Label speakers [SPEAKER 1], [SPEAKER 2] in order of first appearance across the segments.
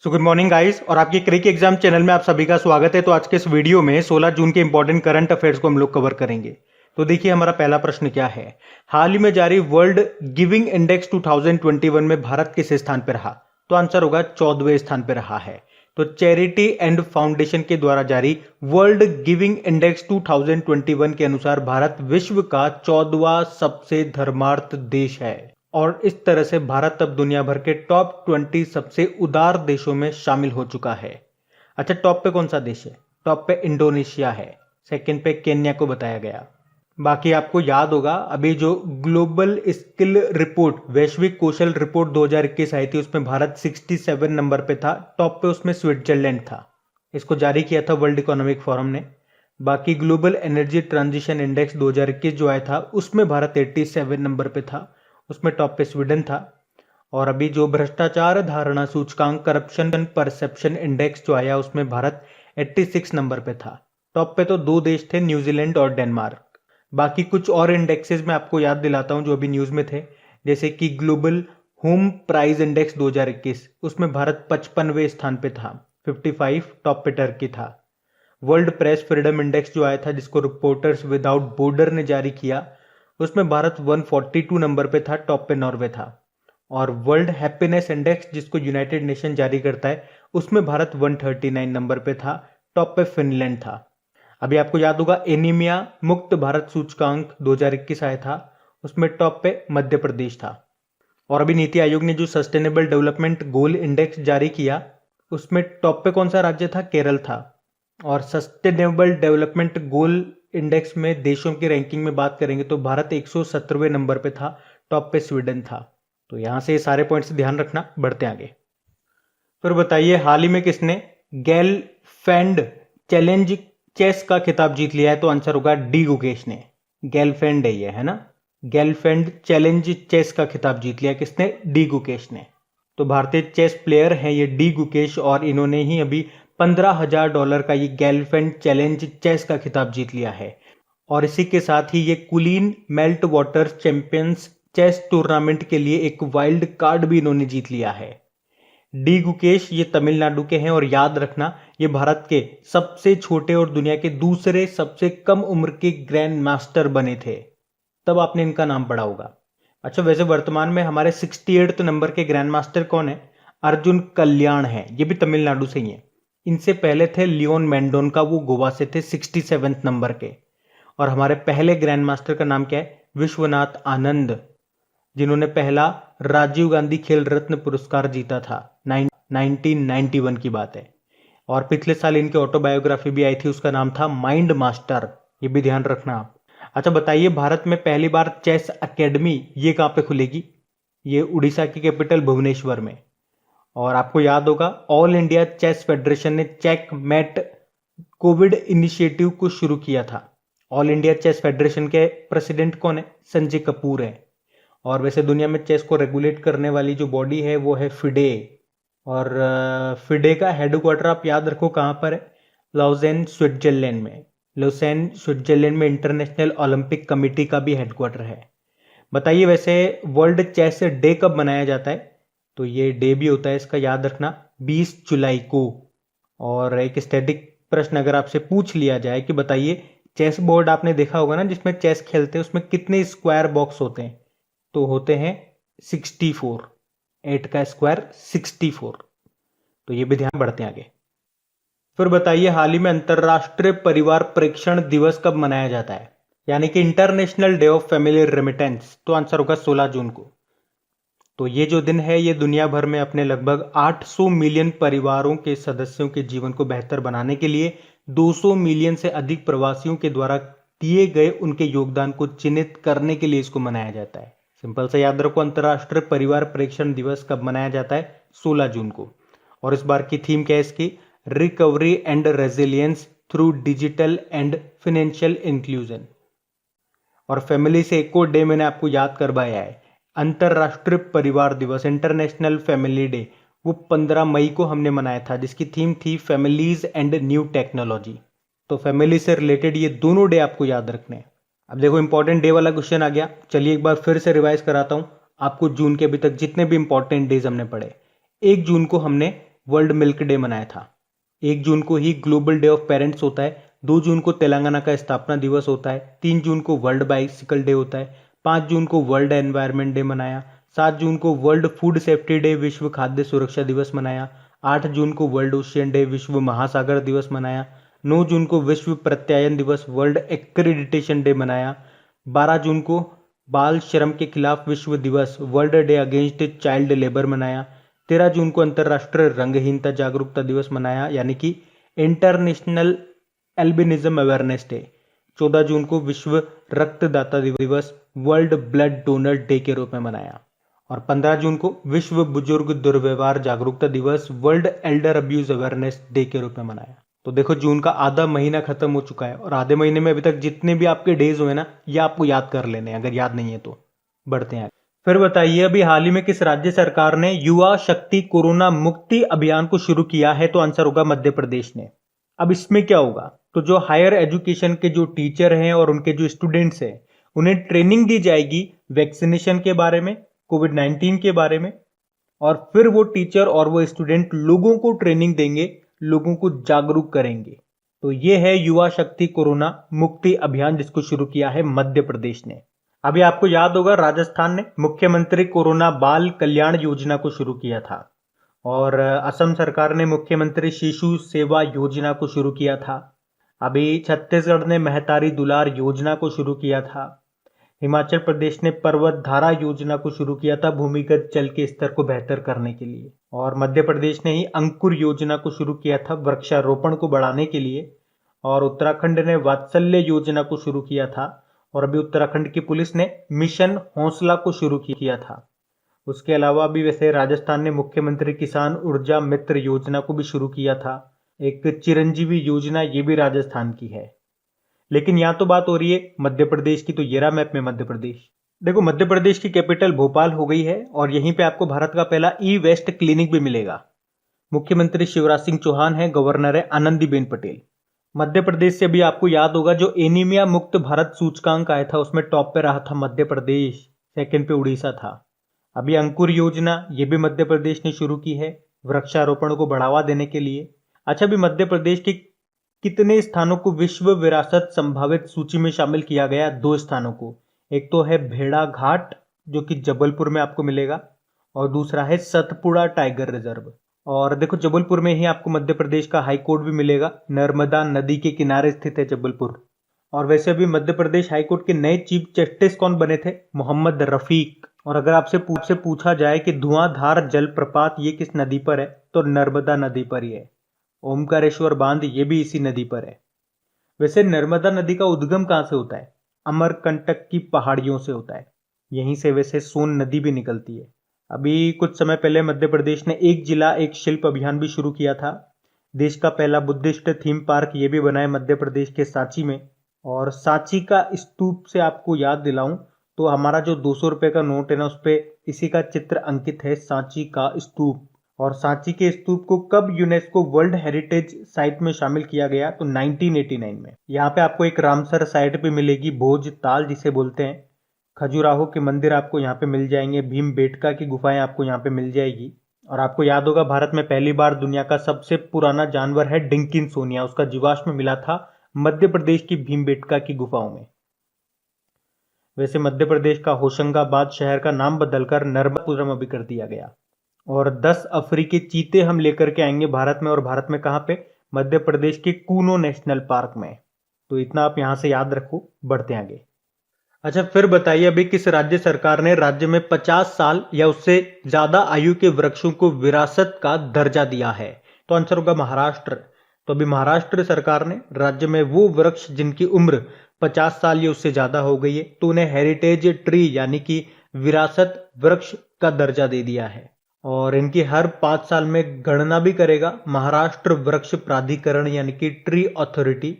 [SPEAKER 1] So good morning guys और आपके क्रिक exam channel में आप सभी का स्वागत है। तो आज के इस वीडियो में 16 जून के इंपॉर्टेंट करंट अफेयर्स को हम लोग कवर करेंगे। तो देखिए हमारा पहला प्रश्न क्या है। हाल ही में जारी वर्ल्ड गिविंग इंडेक्स 2021 में भारत किस स्थान पर रहा? तो आंसर होगा 14वें स्थान पर रहा है। तो चैरिटी एंड फाउंडेशन के द्वारा जारी वर्ल्ड गिविंग इंडेक्स 2021 के अनुसार भारत विश्व का 14वां सबसे धर्मार्थ देश है और इस तरह से भारत अब दुनिया भर के टॉप 20 सबसे उदार देशों में शामिल हो चुका है। अच्छा, टॉप पे कौन सा देश है? टॉप पे इंडोनेशिया है, सेकंड पे केन्या को बताया गया। बाकी आपको याद होगा अभी जो ग्लोबल स्किल रिपोर्ट वैश्विक कौशल रिपोर्ट 2021 आई थी उसमें भारत 67 नंबर पे था। टॉप पे उसमें स्विट्जरलैंड था। इसको जारी किया था वर्ल्ड इकोनॉमिक फोरम ने। बाकी ग्लोबल एनर्जी ट्रांजिशन इंडेक्स 2021 जो आया था उसमें भारत 87 नंबर पे था, उसमें टॉप पे स्वीडन था। और अभी जो भ्रष्टाचार धारणा सूचकांक करप्शन परसेप्शन इंडेक्स जो आया उसमें भारत 86 नंबर पे था। टॉप पे तो दो देश थे, न्यूजीलैंड और डेनमार्क। बाकी कुछ और इंडेक्सेस में आपको याद दिलाता हूं जो अभी न्यूज में थे, जैसे कि ग्लोबल होम प्राइस इंडेक्स 2021 उसमें भारत 55वें स्थान पे था, 55 टॉप पे टर्की था। वर्ल्ड प्रेस फ्रीडम इंडेक्स जो आया था जिसको रिपोर्टर्स विदाउट बॉर्डर ने जारी किया उसमें भारत 142 नंबर पे था, टॉप पे नॉर्वे था। और वर्ल्ड हैप्पीनेस इंडेक्स जिसको यूनाइटेड नेशन जारी करता है उसमें भारत 139 नंबर पे था, टॉप पे फिनलैंड था। अभी आपको याद होगा एनीमिया मुक्त भारत सूचकांक 2021 आया था, उसमें टॉप पे मध्य प्रदेश था। और अभी नीति आयोग ने जो सस्टेनेबल डेवलपमेंट गोल इंडेक्स जारी किया उसमें टॉप पे कौन सा राज्य था? केरल था। और सस्टेनेबल डेवलपमेंट गोल इंडेक्स में देशों की रैंकिंग में बात करेंगे तो भारत 117वें नंबर पे था, टॉप पे स्वीडन था। तो यहां से ये सारे पॉइंट्स ध्यान रखना। बढ़ते आगे। फिर बताइए हाल ही में किसने गेलफैंड चैलेंज चेस का खिताब जीत लिया है? तो आंसर होगा डी गुकेश ने। गेलफैंड है ये, है ना। गेलफैंड चैलेंज चेस का खिताब जीत लिया किसने? डी गुकेश ने। तो भारतीय चेस प्लेयर हैं ये डी गुकेश और इन्होंने ही अभी $15,000 का ये गेलफैंड चैलेंज चेस का खिताब जीत लिया है। और इसी के साथ ही ये कुलीन Meltwater champions chess tournament के लिए एक वाइल्ड कार्ड भी इन्होंने जीत लिया है। डी गुकेश ये तमिलनाडु के हैं और याद रखना ये भारत के सबसे छोटे और दुनिया के दूसरे सबसे कम उम्र के ग्रैंड मास्टर बने थे, तब आपने इनका नाम पढ़ा होगा। अच्छा, वैसे वर्तमान में हमारे 68 नंबर के ग्रैंड मास्टर कौन है? अर्जुन कल्याण है, ये भी तमिलनाडु से ही है। इनसे पहले थे लियोन मेंडोन का, वो गोवा से थे 67 नंबर के। और हमारे पहले ग्रैंड मास्टर का नाम क्या है? विश्वनाथ आनंद, जिन्होंने पहला राजीव गांधी खेल रत्न पुरस्कार जीता था। 1991 की बात है। और पिछले साल इनकी ऑटोबायोग्राफी भी आई थी, उसका नाम था माइंड मास्टर, ये भी ध्यान रखना आप। अच्छा बताइए, भारत में पहली बार चेस एकेडमी ये कहां पे खुलेगी? ये उड़ीसा की कैपिटल भुवनेश्वर में। और आपको याद होगा ऑल इंडिया चेस फेडरेशन ने चेक मैट कोविड इनिशिएटिव को शुरू किया था। ऑल इंडिया चेस फेडरेशन के प्रेसिडेंट कौन है? संजय कपूर है। और वैसे दुनिया में चेस को रेगुलेट करने वाली जो बॉडी है वो है फिडे। और फिडे का हेडक्वार्टर आप याद रखो कहां पर है? लॉजेन स्विट्जरलैंड में। लॉजेन स्विट्जरलैंड में इंटरनेशनल ओलंपिक कमेटी का भी हेडक्वार्टर है। बताइए वैसे वर्ल्ड चेस डे कब मनाया जाता है? तो ये डे भी होता है इसका, याद रखना, 20 जुलाई को। और एक स्टैटिक प्रश्न अगर आपसे पूछ लिया जाए कि बताइए चेस बोर्ड आपने देखा होगा ना जिसमें चेस खेलते हैं, उसमें कितने स्क्वायर बॉक्स होते हैं? तो होते हैं 64। 8 का स्क्वायर 64। तो ये भी ध्यान। बढ़ते हैं आगे। फिर बताइए हाल ही में अंतरराष्ट्रीय परिवार प्रेक्षण दिवस कब मनाया जाता है, यानी कि international day of family remittance? तो आंसर होगा 16 जून को। तो ये जो दिन है ये दुनिया भर में अपने लगभग 800 मिलियन परिवारों के सदस्यों के जीवन को बेहतर बनाने के लिए 200 मिलियन से अधिक प्रवासियों के द्वारा दिए गए उनके योगदान को चिन्हित करने के लिए इसको मनाया जाता है। सिंपल से याद रखो, अंतरराष्ट्रीय परिवार प्रेक्षण दिवस कब मनाया जाता है? 16 जून को। और इस बार की थीम क्या है इसकी? Recovery and resilience through digital and financial inclusion. और फैमिली से एक और डे मैंने आपको याद करवाया है, अंतरराष्ट्रीय परिवार दिवस, इंटरनेशनल फैमिली डे, वो 15 मई को हमने मनाया था, जिसकी थीम थी फैमिलीज एंड न्यू टेक्नोलॉजी। तो फैमिली से रिलेटेड ये दोनों डे आपको याद रखने हैं। अब देखो इंपॉर्टेंट डे वाला क्वेश्चन आ गया, चलिए एक बार फिर से रिवाइज कराता हूं आपको। जून के अभी तक जितने भी इंपॉर्टेंट डेज हमने पढ़े, 1 जून को हमने वर्ल्ड मिल्क डे मनाया था। 1 जून को ही ग्लोबल डे ऑफ पेरेंट्स होता है। 2 जून को तेलंगाना का स्थापना दिवस होता है। 3 जून को वर्ल्ड बाइसिकल डे होता है। 5 जून को वर्ल्ड एनवायरनमेंट डे मनाया। 7 जून को वर्ल्ड फूड सेफ्टी डे विश्व खाद्य सुरक्षा दिवस मनाया। 8 जून को वर्ल्ड ओशियन डे विश्व महासागर दिवस मनाया। 9 जून को विश्व प्रत्यायन दिवस वर्ल्ड एक्रेडिटेशन डे मनाया। 12 जून को बाल श्रम के खिलाफ विश्व दिवस world day against child labour मनाया। 13 जून को अंतर्राष्ट्रीय रंगहीनता जागरूकता दिवस मनाया, यानी कि इंटरनेशनल एल्बिनिज्म अवेयरनेस डे। 14 जून को विश्व रक्तदाता दिवस वर्ल्ड ब्लड डोनर डे के रूप में मनाया। और 15 जून को विश्व बुजुर्ग दुर्व्यवहार जागरूकता दिवस world Elder abuse awareness day के रूप में मनाया। तो देखो, जून का आधा महीना खत्म हो चुका है और आधे महीने में अभी तक जितने भी आपके डेज हुए ना, ये आपको याद कर लेने हैं। अगर याद नहीं है तो बढ़ते हैं। फिर बताइए, अभी हाल ही में किस राज्य सरकार ने युवा शक्ति कोरोना मुक्ति अभियान को शुरू किया है? तो आंसर होगा मध्य प्रदेश ने। अब इसमें क्या होगा, तो जो हायर एजुकेशन के जो टीचर हैं और उनके जो स्टूडेंट्स हैं, उन्हें ट्रेनिंग दी जाएगी वैक्सीनेशन के बारे में, कोविड-19 के बारे में, और फिर वो टीचर और वो स्टूडेंट लोगों को ट्रेनिंग देंगे, लोगों को जागरूक करेंगे। तो ये है युवा शक्ति कोरोना मुक्ति अभियान, जिसको शुरू किया है मध्य प्रदेश ने। अभी आपको याद होगा, राजस्थान ने मुख्यमंत्री कोरोना बाल कल्याण योजना को शुरू किया था, और असम सरकार ने मुख्यमंत्री शिशु सेवा योजना को शुरू किया था। अभी छत्तीसगढ़ ने महतारी दुलार योजना को शुरू किया था। हिमाचल प्रदेश ने पर्वत धारा योजना को शुरू किया था भूमिगत जल के स्तर को बेहतर करने के लिए। और मध्य प्रदेश ने ही अंकुर योजना को शुरू किया था वृक्षारोपण को बढ़ाने के लिए। और उत्तराखंड ने वात्सल्य योजना को शुरू किया था। और अभी उत्तराखंड की पुलिस ने मिशन हौसला को शुरू किया था। उसके अलावा भी वैसे राजस्थान ने मुख्यमंत्री किसान ऊर्जा मित्र योजना को भी शुरू किया था। एक चिरंजीवी योजना, ये भी राजस्थान की है। लेकिन यहाँ तो बात हो रही है मध्य प्रदेश की, तो ये रहा मैप में मध्य प्रदेश। देखो, मध्य प्रदेश की कैपिटल भोपाल हो गई है और यहीं पे आपको भारत का पहला ई वेस्ट क्लिनिक भी मिलेगा। मुख्यमंत्री शिवराज सिंह चौहान है, गवर्नर है आनंदीबेन पटेल। मध्य प्रदेश से भी आपको याद होगा, जो एनीमिया मुक्त भारत सूचकांक आया था उसमें टॉप पे रहा था मध्य प्रदेश, सेकंड पे उड़ीसा था। अभी अंकुर योजना, ये भी मध्य प्रदेश ने शुरू की है वृक्षारोपण को बढ़ावा देने के लिए। अच्छा, अभी मध्य प्रदेश के कितने स्थानों को विश्व विरासत संभावित सूची में शामिल किया गया? 2 स्थानों को। एक तो है भेड़ा घाट, जो कि जबलपुर में आपको मिलेगा, और दूसरा है सतपुड़ा टाइगर रिजर्व। और देखो, जबलपुर में ही आपको मध्य प्रदेश का हाई कोर्ट भी मिलेगा, नर्मदा नदी के किनारे स्थित है जबलपुर। और वैसे भी मध्य प्रदेश हाई कोर्ट के नए चीफ जस्टिस कौन बने थे? मोहम्मद रफीक। और अगर आपसे पूछा जाए कि धुआंधार जलप्रपात ये किस नदी पर है, तो नर्मदा नदी पर ही है। ओमकारेश्वर बांध, ये भी इसी नदी पर है। वैसे नर्मदा नदी का उद्गम कहां से होता है? अमरकंटक की पहाड़ियों से होता है। यहीं से वैसे सोन नदी भी निकलती है। अभी कुछ समय पहले मध्य प्रदेश ने एक जिला एक शिल्प अभियान भी शुरू किया था। देश का पहला बुद्धिस्ट थीम पार्क ये भी बना है मध्य प्रदेश के सांची में। और सांची का स्तूप से आपको याद दिलाऊं, तो हमारा जो 200 रुपए का नोट है ना, उस पर इसी का चित्र अंकित है, सांची का स्तूप। और सांची के स्तूप को कब यूनेस्को वर्ल्ड हेरिटेज साइट में शामिल किया गया? तो 1989 में। यहाँ पे आपको एक रामसर साइट पे मिलेगी भोज ताल जिसे बोलते हैं। खजुराहो के मंदिर आपको यहाँ पे मिल जाएंगे। भीमबेटका की गुफाएं आपको यहाँ पे मिल जाएगी। और आपको याद होगा, भारत में पहली बार दुनिया का सबसे पुराना जानवर है डिंकिंसोनिया, उसका जीवाश्म मिला था मध्य प्रदेश की भीमबेटका की गुफाओं में। वैसे मध्य प्रदेश का होशंगाबाद शहर का नाम बदलकर नर्मदापुरम अभी कर दिया गया। और 10 अफ्रीकी चीते हम लेकर के आएंगे भारत में। और भारत में कहाँ पे? मध्य प्रदेश के कूनो नेशनल पार्क में। तो इतना आप यहां से याद रखो, बढ़ते आगे। अच्छा, फिर बताइए, अभी किस राज्य सरकार ने राज्य में 50 साल या उससे ज्यादा आयु के वृक्षों को विरासत का दर्जा दिया है? तो आंसर होगा महाराष्ट्र। तो अभी महाराष्ट्र सरकार ने राज्य में वो वृक्ष जिनकी उम्र 50 साल या उससे ज्यादा हो गई है, तो उन्हें हेरिटेज ट्री यानी कि विरासत वृक्ष का दर्जा दे दिया है। और इनकी हर 5 साल में गणना भी करेगा महाराष्ट्र वृक्ष प्राधिकरण यानी कि ट्री अथॉरिटी।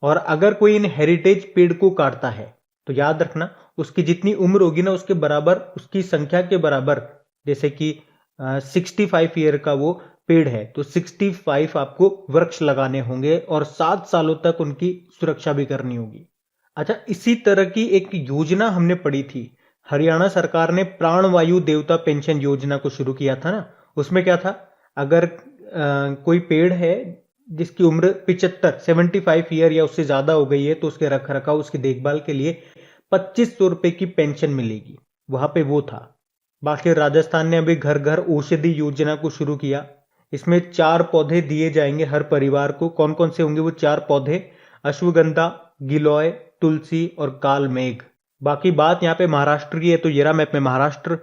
[SPEAKER 1] और अगर कोई इन हेरिटेज पेड़ को काटता है, तो याद रखना, उसकी जितनी उम्र होगी ना, उसके बराबर, उसकी संख्या के बराबर, जैसे कि 65 ईयर का वो पेड़ है, तो 65 आपको वृक्ष लगाने होंगे और 7 सालों तक उनकी सुरक्षा भी करनी होगी। अच्छा, इसी तरह की एक योजना हमने पढ़ी थी, हरियाणा सरकार ने प्राणवायु देवता पेंशन योजना को शुरू किया था ना। उसमें क्या था, अगर कोई पेड़ है जिसकी उम्र 75 ईयर या उससे ज्यादा हो गई है, तो उसके रख रखाव, उसकी देखभाल के लिए 2500 रुपए की पेंशन मिलेगी। वहां पे वो था। बाकी राजस्थान ने अभी घर घर औषधि योजना को शुरू किया। इसमें 4 पौधे दिए जाएंगे हर परिवार को। कौन कौन से होंगे वो 4 पौधे? अश्वगंधा, गिलोय, तुलसी और काल मेघ। बाकी बात यहाँ पे महाराष्ट्र की है, तो ये रहा मैप में महाराष्ट्र।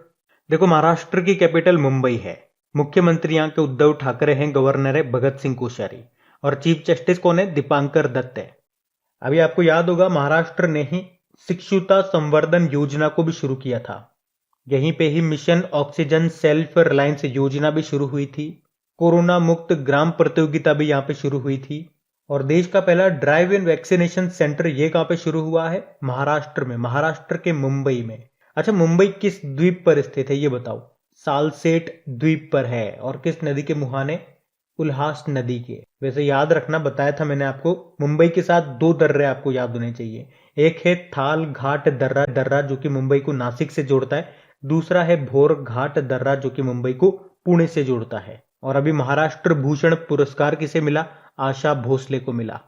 [SPEAKER 1] देखो, महाराष्ट्र की कैपिटल मुंबई है। मुख्यमंत्री यहाँ के उद्धव ठाकरे हैं, गवर्नर है भगत सिंह कोश्यारी, और चीफ जस्टिस कौन है? दीपांकर दत्त है। अभी आपको याद होगा, महाराष्ट्र ने ही शिक्षुता संवर्धन योजना को भी शुरू किया था। यहीं पे ही मिशन ऑक्सीजन सेल्फ रिलायंस योजना भी शुरू हुई थी। कोरोना मुक्त ग्राम प्रतियोगिता भी यहाँ पे शुरू हुई थी। और देश का पहला ड्राइव इन वैक्सीनेशन सेंटर ये कहां पे शुरू हुआ है? महाराष्ट्र में, महाराष्ट्र के मुंबई में। अच्छा, मुंबई किस द्वीप पर स्थित है ये बताओ? सालसेट द्वीप पर है। और किस नदी के मुहाने? उल्हास नदी के। वैसे याद रखना, बताया था मैंने आपको, मुंबई के साथ 2 दर्रे आपको याद होने चाहिए। एक है थाल घाट दर्रा जो कि मुंबई को नासिक से जोड़ता है। दूसरा है भोर घाट दर्रा जो कि मुंबई को पुणे से जोड़ता है। और अभी महाराष्ट्र भूषण पुरस्कार किसे मिला? आशा भोसले को मिला।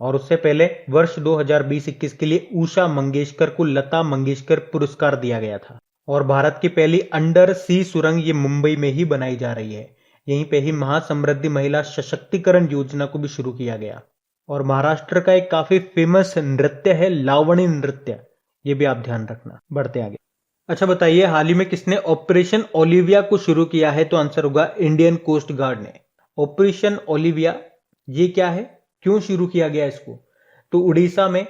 [SPEAKER 1] और उससे पहले वर्ष 2020-21 के लिए उषा मंगेशकर को लता मंगेशकर पुरस्कार दिया गया था। और भारत की पहली अंडर सी सुरंग ये मुंबई में ही बनाई जा रही है। यहीं पे ही महासमृद्धि महिला सशक्तिकरण योजना को भी शुरू किया गया। और महाराष्ट्र का एक काफी फेमस नृत्य है लावणी नृत्य, ये भी आप ध्यान रखना। बढ़ते आगे। अच्छा बताइए, हाल ही में किसने ऑपरेशन ओलिविया को शुरू किया है? तो आंसर होगा इंडियन कोस्ट गार्ड ने। ऑपरेशन ओलिविया ये क्या है, क्यों शुरू किया गया इसको? तो उड़ीसा में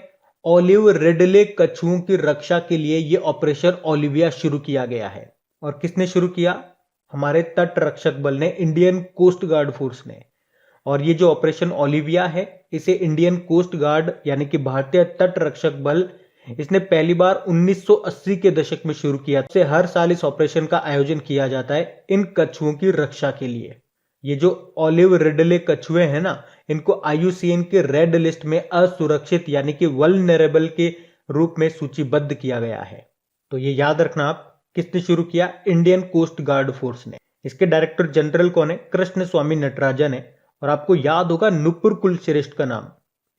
[SPEAKER 1] ओलिव रिडले कछुओं की रक्षा के लिए ये ऑपरेशन ओलिविया शुरू किया गया है। और किसने शुरू किया? हमारे तट रक्षक बल ने, इंडियन कोस्ट गार्ड फोर्स ने। और ये जो ऑपरेशन ओलिविया है, इसे इंडियन कोस्ट गार्ड यानी कि भारतीय तट रक्षक बल, इसने पहली बार 1980 के दशक में शुरू किया। से हर साल इस ऑपरेशन का आयोजन किया जाता है इन कछुओं की रक्षा के लिए। ये जो ओलिव रिडले कछुए हैं ना, इनको IUCN के रेड लिस्ट में असुरक्षित यानी कि वल्नरेबल के रूप में सूचीबद्ध किया गया है। तो ये याद रखना आप, किसने शुरू किया? इंडियन कोस्ट गार्ड फोर्स ने। इसके डायरेक्टर जनरल कौन है? कृष्ण स्वामी नटराजन है। और आपको याद होगा नुपुर कुलश्रेष्ठ का नाम।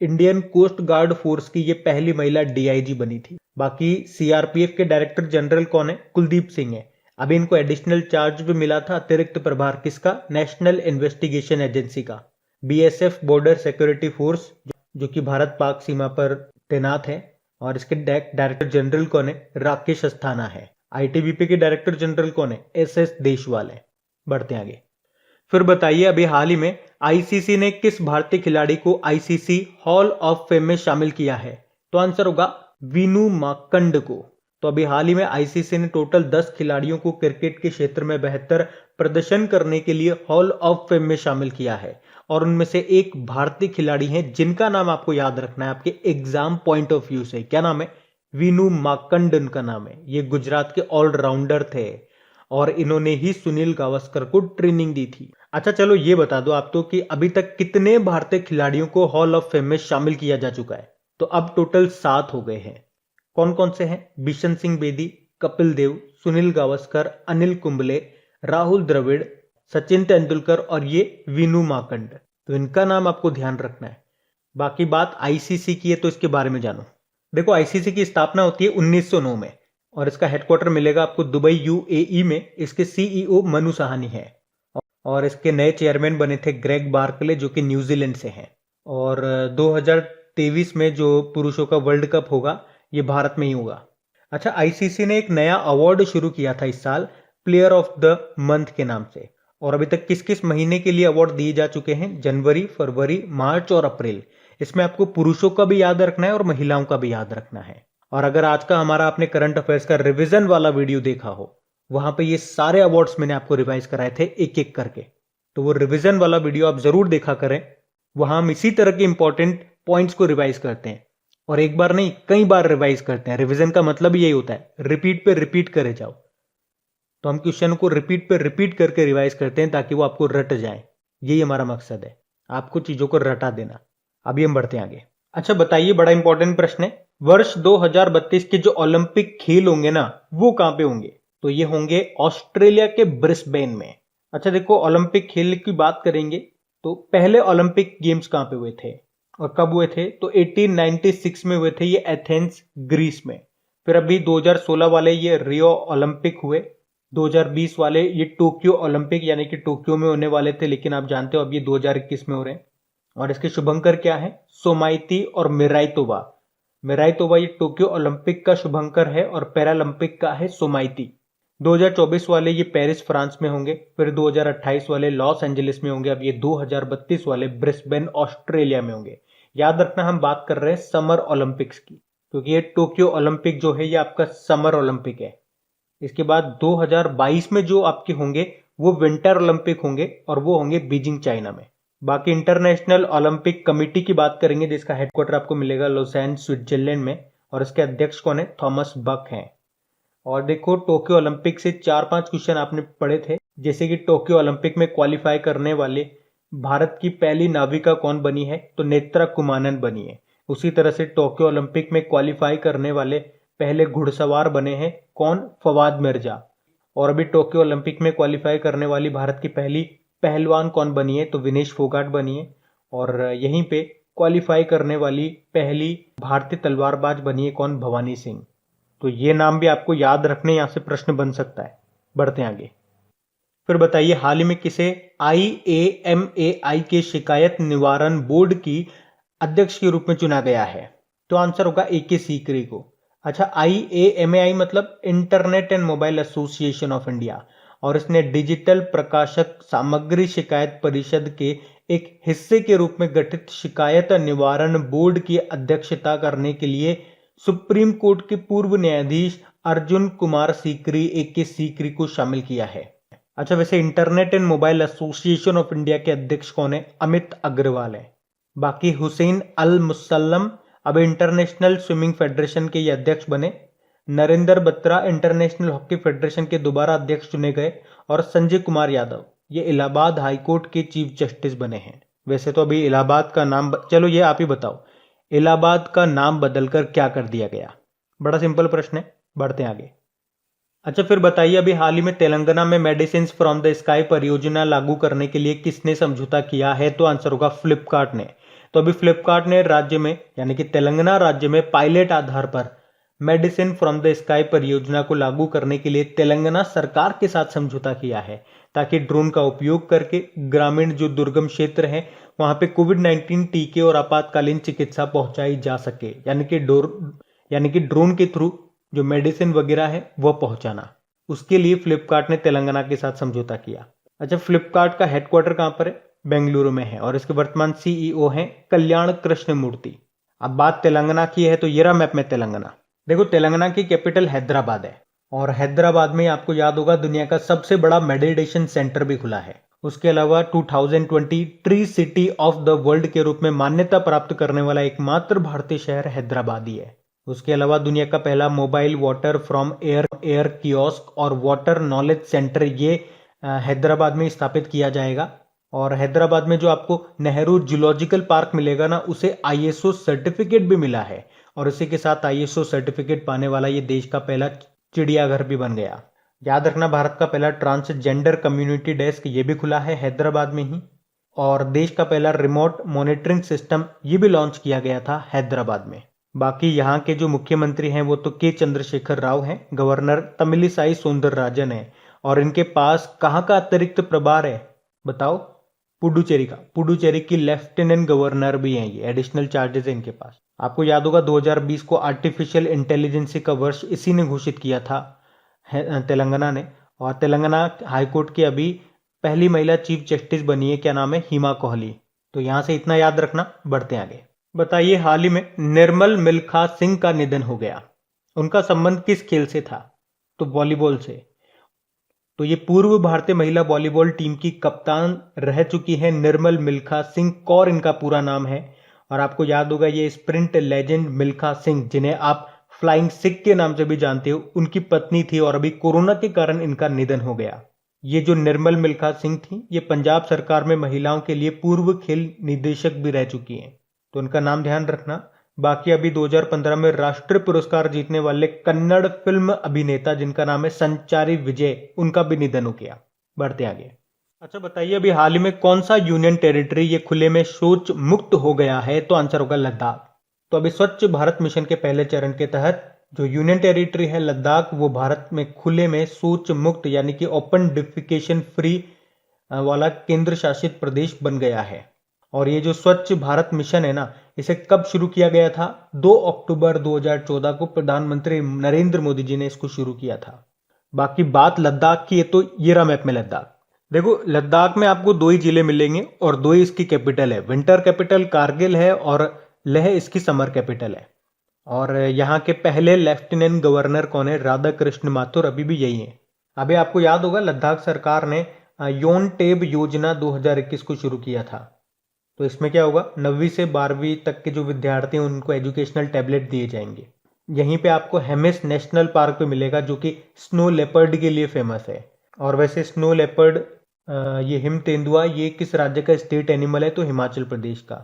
[SPEAKER 1] इंडियन कोस्ट गार्ड फोर्स की ये पहली महिला DIG बनी थी। बाकी CRPF के डायरेक्टर जनरल कौन है? कुलदीप सिंह है। अभी इनको एडिशनल चार्ज भी मिला था, अतिरिक्त प्रभार किसका? नेशनल इन्वेस्टिगेशन एजेंसी का। BSF बॉर्डर सिक्योरिटी फोर्स जो कि भारत पाक सीमा पर तैनात है। और इसके डायरेक्टर जनरल कौन है? राकेश अस्थाना है। ITBP के डायरेक्टर जनरल कौन है? SS देशवाल है। बढ़ते आगे। फिर बताइए, अभी हाल ही में ICC ने किस भारतीय खिलाड़ी को ICC हॉल ऑफ फेम में शामिल किया है? तो आंसर होगा वीनू माकंड को। तो अभी हाल ही में ICC ने टोटल 10 खिलाड़ियों को क्रिकेट के क्षेत्र में बेहतर प्रदर्शन करने के लिए हॉल ऑफ फेम में शामिल किया है। और उनमें से एक भारतीय खिलाड़ी हैं जिनका नाम आपको याद रखना है आपके एग्जाम पॉइंट ऑफ व्यू से। क्या नाम है? वीनू माकंड उनका नाम है। ये गुजरात के ऑलराउंडर थे और इन्होंने ही सुनील गावस्कर को ट्रेनिंग दी थी। अच्छा चलो ये बता दो आप तो कि अभी तक कितने भारतीय खिलाड़ियों को हॉल ऑफ फेम में शामिल किया जा चुका है? तो अब टोटल 7 हो गए हैं। कौन कौन से हैं? बिशन सिंह बेदी, कपिल देव, सुनील गावस्कर, अनिल कुंबले, राहुल द्रविड़, सचिन तेंदुलकर और ये वीनू माकंड। तो इनका नाम आपको ध्यान रखना है। बाकी बात ICC की है तो इसके बारे में जानो। देखो, ICC की स्थापना होती है 1909 में और इसका हेडक्वार्टर मिलेगा आपको दुबई UAE में। इसके CEO मनु साहनी है और इसके नए चेयरमैन बने थे ग्रेग बार्कले जो कि न्यूजीलैंड से हैं। और 2023 में जो पुरुषों का वर्ल्ड कप होगा ये भारत में ही होगा। अच्छा, ICC ने एक नया अवार्ड शुरू किया था इस साल, प्लेयर ऑफ द मंथ के नाम से। और अभी तक किस किस महीने के लिए अवार्ड दिए जा चुके हैं? जनवरी, फरवरी, मार्च और अप्रैल। इसमें आपको पुरुषों का भी याद रखना है और महिलाओं का भी याद रखना है। और अगर आज का हमारा आपने करंट अफेयर्स का रिवीजन वाला वीडियो देखा हो, वहां पे ये सारे अवार्ड्स मैंने आपको रिवाइज कराए थे एक एक करके। तो वो रिवीजन वाला वीडियो आप जरूर देखा करें। वहां हम इसी तरह के इंपॉर्टेंट पॉइंट्स को रिवाइज करते हैं और एक बार नहीं कई बार रिवाइज करते हैं। रिवीजन का मतलब यही होता है, रिपीट पे रिपीट करे जाओ। तो हम क्वेश्चन को रिपीट पे रिपीट करके रिवाइज करते हैं ताकि वो आपको रट जाए। यही हमारा मकसद है, आपको चीजों को रटा देना। अभी हम बढ़ते हैं आगे। अच्छा बताइए, बड़ा इंपॉर्टेंट प्रश्न है, वर्ष 2032 के जो ओलंपिक खेल होंगे ना वो कहां पे होंगे? तो ये होंगे ऑस्ट्रेलिया के ब्रिस्बेन में। अच्छा देखो, ओलंपिक खेल की बात करेंगे तो पहले ओलंपिक गेम्स कहाँ पे हुए थे और कब हुए थे? तो 1896 में हुए थे ये एथेंस ग्रीस में। फिर अभी 2016 वाले ये रियो ओलंपिक हुए। 2020 वाले ये टोक्यो ओलंपिक यानी कि टोक्यो में होने वाले थे, लेकिन आप जानते हो अब ये 2021 में हो रहे हैं। और इसके शुभंकर क्या है? सोमाइती और मिराइतोवा। मिराइतोवा ये टोक्यो ओलंपिक का शुभंकर है और पैरालंपिक का है सोमाइती। 2024 वाले ये पेरिस फ्रांस में होंगे, फिर 2028 वाले लॉस एंजलिस में होंगे, अब ये 2032 वाले ब्रिस्बेन ऑस्ट्रेलिया में होंगे। याद रखना हम बात कर रहे हैं समर ओलंपिक्स की, क्योंकि ये टोक्यो ओलंपिक जो है ये आपका समर ओलंपिक है। इसके बाद 2022 में जो आपके होंगे वो विंटर ओलंपिक होंगे और वो होंगे बीजिंग चाइना में। बाकी इंटरनेशनल ओलंपिक कमेटी की बात करेंगे जिसका हेडक्वार्टर आपको मिलेगा लॉसेन स्विट्जरलैंड में, और इसके अध्यक्ष कौन है? थॉमस बक हैं। और देखो, टोक्यो ओलंपिक से 4-5 क्वेश्चन आपने पढ़े थे, जैसे कि टोक्यो ओलंपिक में क्वालिफाई करने वाले भारत की पहली नाविका कौन बनी है? तो नेत्रा कुमानन बनी है। उसी तरह से टोक्यो ओलंपिक में क्वालिफाई करने वाले पहले घुड़सवार बने हैं कौन? फवाद मिर्जा। और अभी टोक्यो ओलंपिक में क्वालिफाई करने वाली भारत की पहली पहलवान कौन बनी है? तो विनेश फोगाट बनी है। और यहीं पे क्वालिफाई करने वाली पहली भारतीय तलवारबाज बनी है कौन? भवानी सिंह। तो ये नाम भी आपको याद रखने, यहां से प्रश्न बन सकता है। बढ़ते हैं आगे। फिर बताइए, हाल ही में किसे IAMAI के शिकायत निवारण बोर्ड की अध्यक्ष के रूप में चुना गया है? तो आंसर होगा AK सीकरी को। अच्छा, IAMAI मतलब internet and mobile association of India, और इसने डिजिटल प्रकाशक सामग्री शिकायत परिषद के एक हिस्से के रूप में गठित शिकायत निवारण बोर्ड की अध्यक्षता करने के लिए सुप्रीम कोर्ट के पूर्व न्यायाधीश अर्जुन कुमार सीकरी AK सीकरी को शामिल किया है। अच्छा, वैसे internet and mobile association of India के अध्यक्ष कौन है? अमित अग्रवाल है। बाकी हुसैन अल मुसल्लम अब इंटरनेशनल स्विमिंग फेडरेशन के ये अध्यक्ष बने। Narendra Batra international hockey federation के दोबारा अध्यक्ष चुने गए, और संजय कुमार यादव ये इलाहाबाद हाईकोर्ट के चीफ जस्टिस बने हैं। वैसे तो अभी इलाहाबाद का नाम चलो ये आप ही बताओ, इलाहाबाद का नाम बदलकर क्या कर दिया गया? बड़ा सिंपल प्रश्न है, बढ़ते हैं आगे। अच्छा, फिर बताइए, अभी हाल ही में तेलंगाना में मेडिसिन फ्रॉम द स्काई परियोजना लागू करने के लिए किसने समझौता किया है? तो आंसर होगा फ्लिपकार्ट ने। तो अभी फ्लिपकार्ट ने राज्य में यानी कि तेलंगाना राज्य में पायलट आधार पर मेडिसिन फ्रॉम द स्काई परियोजना को लागू करने के लिए तेलंगाना सरकार के साथ समझौता किया है, ताकि ड्रोन का उपयोग करके ग्रामीण जो दुर्गम क्षेत्र हैं वहां पे कोविड-19 टीके और आपातकालीन चिकित्सा पहुंचाई जा सके, यानी कि ड्रोन के थ्रू जो मेडिसिन वगैरह है वह पहुंचाना। उसके लिए फ्लिपकार्ट ने तेलंगाना के साथ समझौता किया। अच्छा, फ्लिपकार्ट का हेडक्वार्टर कहां पर है? बेंगलुरु में है, और इसके वर्तमान CEO हैं कल्याण कृष्ण मूर्ति। अब बात तेलंगाना की है तो ये रहा मैप में तेलंगाना। देखो, तेलंगाना की कैपिटल हैदराबाद है, और हैदराबाद में आपको याद होगा दुनिया का सबसे बड़ा मेडिटेशन सेंटर भी खुला है। उसके अलावा 2020 tree city of the world के रूप में मान्यता प्राप्त करने वाला एकमात्र भारतीय शहर हैदराबाद ही है। उसके अलावा दुनिया का पहला mobile water from air kiosk और वाटर नॉलेज सेंटर ये हैदराबाद में स्थापित किया जाएगा। और हैदराबाद में जो आपको नेहरू जूलॉजिकल पार्क मिलेगा ना, उसे ISO सर्टिफिकेट भी मिला है, और इसी के साथ ISO सर्टिफिकेट पाने वाला ये देश का पहला चिड़ियाघर भी बन गया। याद रखना, भारत का पहला ट्रांसजेंडर कम्युनिटी डेस्क ये भी खुला है हैदराबाद में ही, और देश का पहला रिमोट मॉनिटरिंग सिस्टम ये भी लॉन्च किया गया था हैदराबाद में। बाकी यहाँ के जो मुख्यमंत्री हैं वो तो के चंद्रशेखर राव हैं, गवर्नर तमिलिसाई सौंदरराजन है, और इनके पास कहाँ का अतिरिक्त प्रभार है बताओ? पुडुचेरी का। पुडुचेरी की लेफ्टिनेंट गवर्नर भी हैं ये, एडिशनल चार्जेस है इनके पास। आपको याद होगा 2020 को आर्टिफिशियल इंटेलिजेंस का वर्ष इसी ने घोषित किया था तेलंगाना ने, और तेलंगाना हाईकोर्ट की अभी पहली महिला चीफ जस्टिस बनी है, क्या नाम है? हिमा कोहली। तो यहां से इतना याद रखना, बढ़ते आगे। बताइए, हाल ही में निर्मल मिल्खा सिंह का निधन हो गया, उनका संबंध किस खेल से था? तो वॉलीबॉल से। तो ये पूर्व भारतीय महिला वॉलीबॉल टीम की कप्तान रह चुकी है निर्मल मिल्खा सिंह कौर, इनका पूरा नाम है। और आपको याद होगा ये स्प्रिंट लेजेंड मिल्खा सिंह, जिन्हें आप फ्लाइंग सिख के नाम से भी जानते हो, उनकी पत्नी थी, और अभी कोरोना के कारण इनका निधन हो गया। ये जो निर्मल मिल्खा सिंह थी ये पंजाब सरकार में महिलाओं के लिए पूर्व खेल निदेशक भी रह चुकी हैं, तो उनका नाम ध्यान रखना। बाकी अभी 2015 में राष्ट्रीय पुरस्कार जीतने वाले कन्नड़ फिल्म अभिनेता जिनका नाम है संचारी विजय, उनका भी निधन हो गया। बढ़ते आगे। अच्छा बताइए, अभी हाल ही में कौन सा यूनियन टेरिटरी ये खुले में शौच मुक्त हो गया है? तो आंसर होगा लद्दाख। तो अभी स्वच्छ भारत मिशन के पहले चरण के तहत जो यूनियन टेरिटरी है लद्दाख, वो भारत में खुले में शौच मुक्त यानी कि ओपन डिफिकेशन फ्री वाला केंद्र शासित प्रदेश बन गया है। और ये जो स्वच्छ भारत मिशन है ना, इसे कब शुरू किया गया था? 2 अक्टूबर 2014 को प्रधानमंत्री नरेंद्र मोदी जी ने इसको शुरू किया था। बाकी बात लद्दाख की है, तो ये रहा मैप में लद्दाख। देखो, लद्दाख में आपको 2 ही जिले मिलेंगे और 2 ही इसकी कैपिटल है। विंटर कैपिटल कारगिल है और लेह इसकी समर कैपिटल है। और यहाँ के पहले लेफ्टिनेंट गवर्नर कौन है? राधा कृष्ण माथुर, अभी भी यही है। अभी आपको याद होगा लद्दाख सरकार ने योन टेब योजना 2021 को शुरू किया था। तो इसमें क्या होगा, 9वीं से 12वीं तक के जो विद्यार्थी हैं उनको एजुकेशनल टैबलेट दिए जाएंगे। यहीं पे आपको हेमिस नेशनल पार्क पे मिलेगा, जो कि स्नो लेपर्ड के लिए फेमस है। और वैसे स्नो लेपर्ड, ये हिम तेंदुआ, ये किस राज्य का स्टेट एनिमल है? तो हिमाचल प्रदेश का।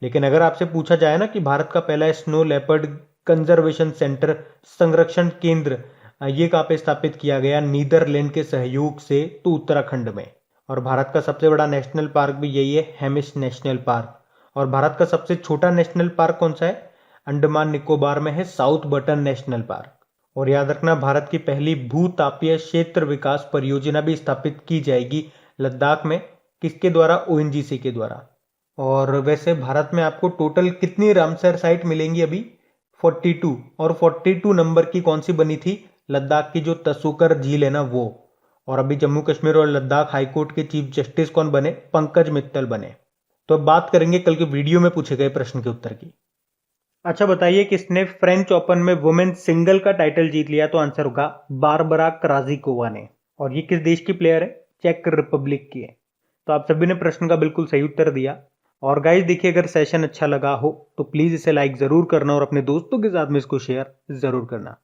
[SPEAKER 1] लेकिन अगर आपसे पूछा जाए ना कि भारत का पहला स्नो लेपर्ड कंजर्वेशन सेंटर, संरक्षण केंद्र, ये कहाँ पे स्थापित किया गया नीदरलैंड के सहयोग से? तो उत्तराखंड में। और भारत का सबसे बड़ा नेशनल पार्क भी यही है, हेमिस नेशनल पार्क। और भारत का सबसे छोटा नेशनल पार्क कौन सा है? अंडमान निकोबार में है, साउथ बटन नेशनल पार्क। और याद रखना, भारत की पहली भूतापीय क्षेत्र विकास परियोजना भी स्थापित की जाएगी लद्दाख में। किसके द्वारा? ओएनजीसी के द्वारा। और वैसे भारत में आपको टोटल कितनी रामसर साइट मिलेंगी? अभी 42। और 42 नंबर की कौन सी बनी थी? लद्दाख की जो तसुकर झील है ना, वो। और अभी जम्मू कश्मीर और लद्दाख हाईकोर्ट के चीफ जस्टिस कौन बने? पंकज मित्तल बने। तो अब बात करेंगे कल के वीडियो में पूछे गए प्रश्न के उत्तर की। अच्छा बताइए, किसने फ्रेंच ओपन में वुमेन सिंगल का टाइटल जीत लिया? तो आंसर होगा बारबरा क्राजिकोवा ने। और ये किस देश की प्लेयर है? चेक रिपब्लिक की है। तो आप सभी ने प्रश्न का बिल्कुल सही उत्तर दिया। और गाइस देखिए, अगर सेशन अच्छा लगा हो तो प्लीज इसे लाइक जरूर करना और अपने दोस्तों के साथ में इसको शेयर जरूर करना।